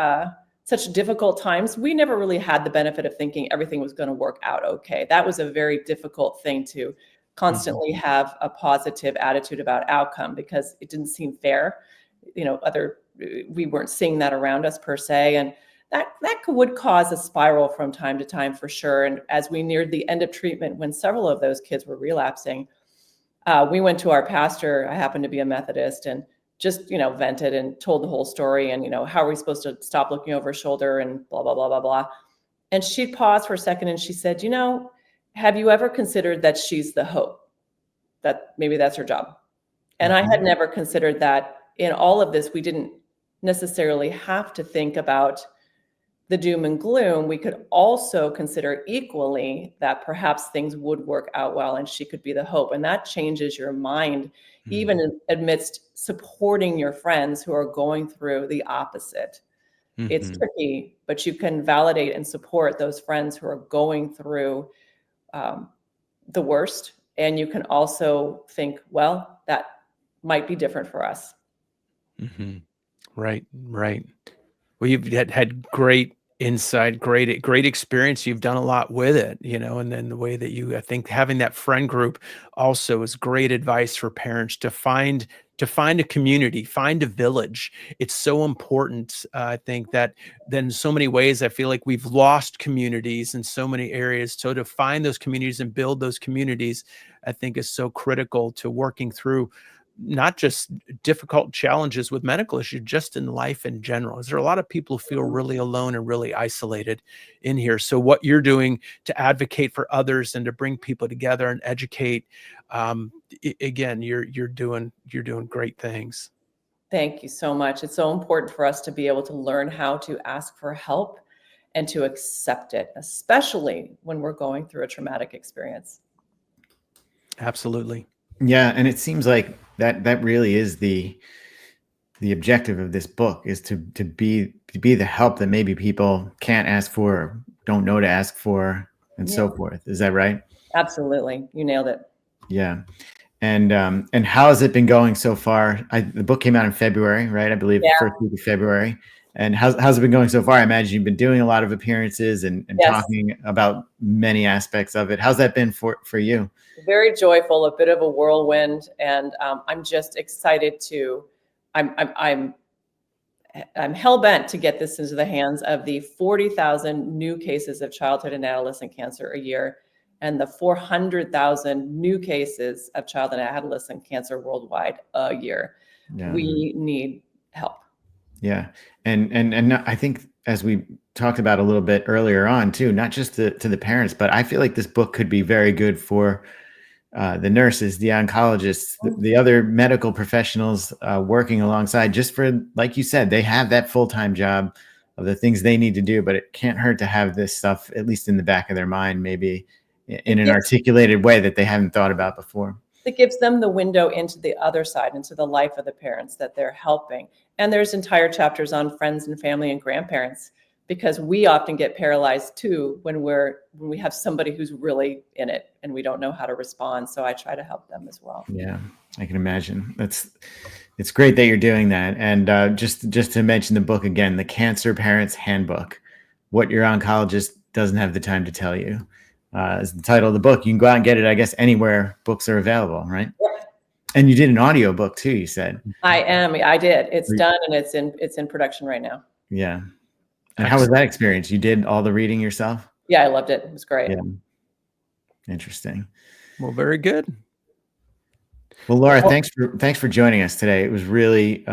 such difficult times, we never really had the benefit of thinking everything was going to work out okay. That was a very difficult thing to constantly have a positive attitude about outcome, because it didn't seem fair. We weren't seeing that around us per se. And that would cause a spiral from time to time, for sure. And as we neared the end of treatment, when several of those kids were relapsing, we went to our pastor. I happened to be a Methodist, and just, vented and told the whole story. And, how are we supposed to stop looking over her shoulder and blah, blah, blah, blah, blah. And she paused for a second and she said, have you ever considered that she's the hope? That maybe that's her job. And I had never considered that. In all of this, we didn't necessarily have to think about the doom and gloom. We could also consider equally that perhaps things would work out well and she could be the hope. And that changes your mind, even amidst supporting your friends who are going through the opposite. It's tricky, but you can validate and support those friends who are going through the worst. And you can also think, well, that might be different for us. Right. Well, you've had great insight, great experience. You've done a lot with it, and then the way that I think having that friend group also is great advice for parents to find a community, find a village. It's so important. I think that then in so many ways, I feel like we've lost communities in so many areas. So to find those communities and build those communities, I think is so critical to working through not just difficult challenges with medical issues, just in life in general. Is there a lot of people who feel really alone and really isolated in here? So what you're doing to advocate for others and to bring people together and educate, again, you're doing great things. Thank you so much. It's so important for us to be able to learn how to ask for help and to accept it, especially when we're going through a traumatic experience. Absolutely. Yeah, and it seems like that really is the objective of this book, is to be the help that maybe people can't ask for, or don't know to ask for, and so forth. Is that right? Absolutely. You nailed it. Yeah. And how has it been going so far? The book came out in February, right? I believe the first week of February. And how's it been going so far? I imagine you've been doing a lot of appearances and talking about many aspects of it. How's that been for you? Very joyful, a bit of a whirlwind, and I'm just excited to. I'm hell bent to get this into the hands of the 40,000 new cases of childhood and adolescent cancer a year, and the 400,000 new cases of child and adolescent cancer worldwide a year. Yeah. We need help. Yeah, and I think, as we talked about a little bit earlier on too, not just to the parents, but I feel like this book could be very good for the nurses, the oncologists, the other medical professionals working alongside, just for, like you said, they have that full-time job of the things they need to do, but it can't hurt to have this stuff at least in the back of their mind, maybe in an articulated way that they haven't thought about before. It gives them the window into the other side, into the life of the parents that they're helping. And there's entire chapters on friends and family and grandparents, because we often get paralyzed too when we have somebody who's really in it and we don't know how to respond. So I try to help them as well. Yeah, I can imagine. It's great that you're doing that. And just to mention the book again, The Cancer Parents Handbook, What Your Oncologist Doesn't Have the Time to Tell You, is the title of the book. You can go out and get it, I guess, anywhere books are available, right? Yeah. And you did an audio book too, you said. I did. It's done, and it's in production right now. Yeah. And how was that experience? You did all the reading yourself? Yeah, I loved it. It was great. Yeah. Interesting. Well, very good. Well, Laura, thanks for joining us today. It was really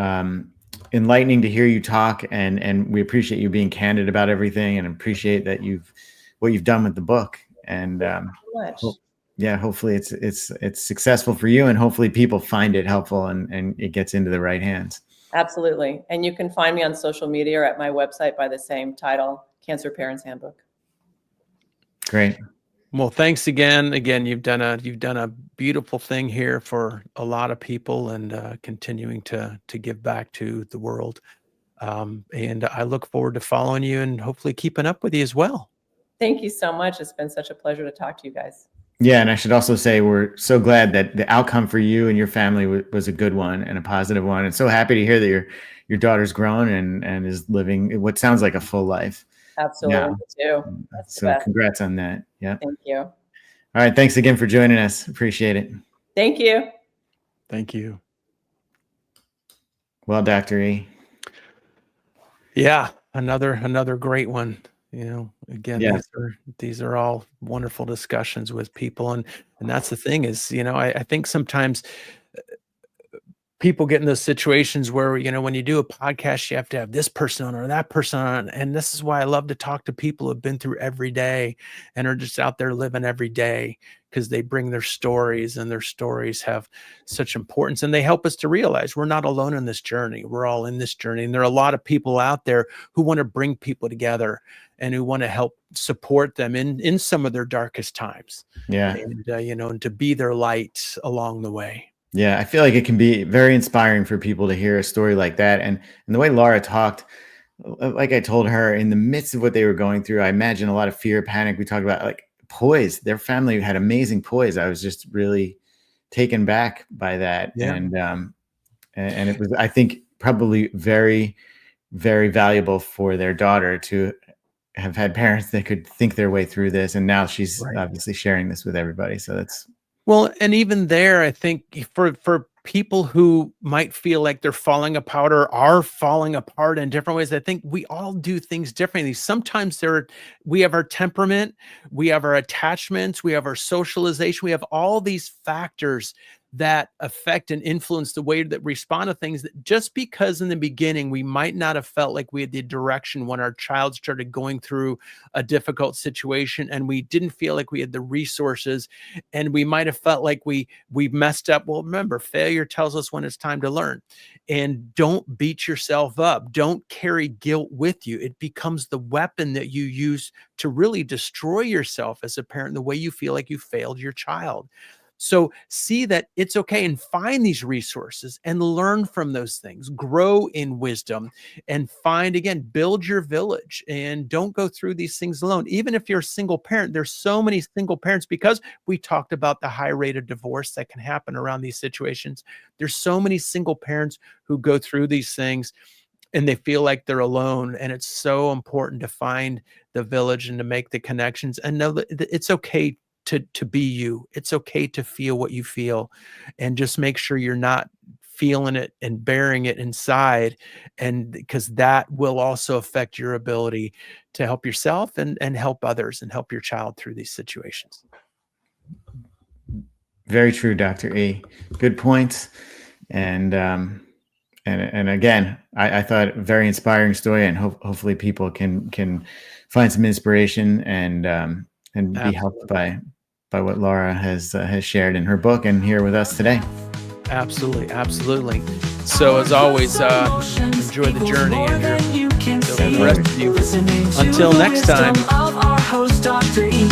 enlightening to hear you talk, and we appreciate you being candid about everything, and appreciate that what you've done with the book. And hopefully it's successful for you, and hopefully people find it helpful and it gets into the right hands. Absolutely. And you can find me on social media or at my website by the same title, Cancer Parents Handbook. Great. Well, thanks again. Again, you've done a beautiful thing here for a lot of people, and continuing to give back to the world. And I look forward to following you and hopefully keeping up with you as well. Thank you so much. It's been such a pleasure to talk to you guys. Yeah, and I should also say we're so glad that the outcome for you and your family was a good one and a positive one, and so happy to hear that your daughter's grown and is living what sounds like a full life. Absolutely, me too. That's so congrats on that. Yeah. Thank you. All right, thanks again for joining us. Appreciate it. Thank you. Thank you. Well, Dr. E. Yeah, another great one. You know, again, these are all wonderful discussions with people. And that's the thing is, you know, I think sometimes people get in those situations where, you know, when you do a podcast, you have to have this person on or that person on. And this is why I love to talk to people who have been through every day and are just out there living every day, because they bring their stories, and their stories have such importance, and they help us to realize we're not alone in this journey. We're all in this journey. And there are a lot of people out there who want to bring people together and who want to help support them in some of their darkest times. Yeah. And, you know, and to be their light along the way. Yeah, I feel like it can be very inspiring for people to hear a story like that. And the way Laura talked, like I told her, in the midst of what they were going through, I imagine a lot of fear, panic. We talked about like poise. Their family had amazing poise. I was just really taken back by that. Yeah. And it was, I think, probably very, very valuable for their daughter to have had parents that could think their way through this. And now she's obviously sharing this with everybody. So that's. Well, and even there, I think for people who might feel like they're falling apart or are falling apart in different ways, I think we all do things differently. Sometimes we have our temperament, we have our attachments, we have our socialization, we have all these factors that affect and influence the way that we respond to things, that just because in the beginning we might not have felt like we had the direction when our child started going through a difficult situation, and we didn't feel like we had the resources, and we might have felt like we messed up. Well, remember, failure tells us when it's time to learn. And don't beat yourself up. Don't carry guilt with you. It becomes the weapon that you use to really destroy yourself as a parent, the way you feel like you failed your child. So see that it's okay, and find these resources and learn from those things, grow in wisdom, and find, again, build your village, and don't go through these things alone. Even if you're a single parent, there's so many single parents, because we talked about the high rate of divorce that can happen around these situations. There's so many single parents who go through these things and they feel like they're alone. And it's so important to find the village and to make the connections, and know that it's okay to be you. It's okay to feel what you feel, and just make sure you're not feeling it and bearing it inside, and because that will also affect your ability to help yourself and help others and help your child through these situations. Very true, Dr. E. Good points. And again, I thought a very inspiring story, and hopefully people can find some inspiration and be helped by what Laura has shared in her book and here with us today. Absolutely. So as always, enjoy the journey, and the rest of you. Until next time. Of our host, Dr. E.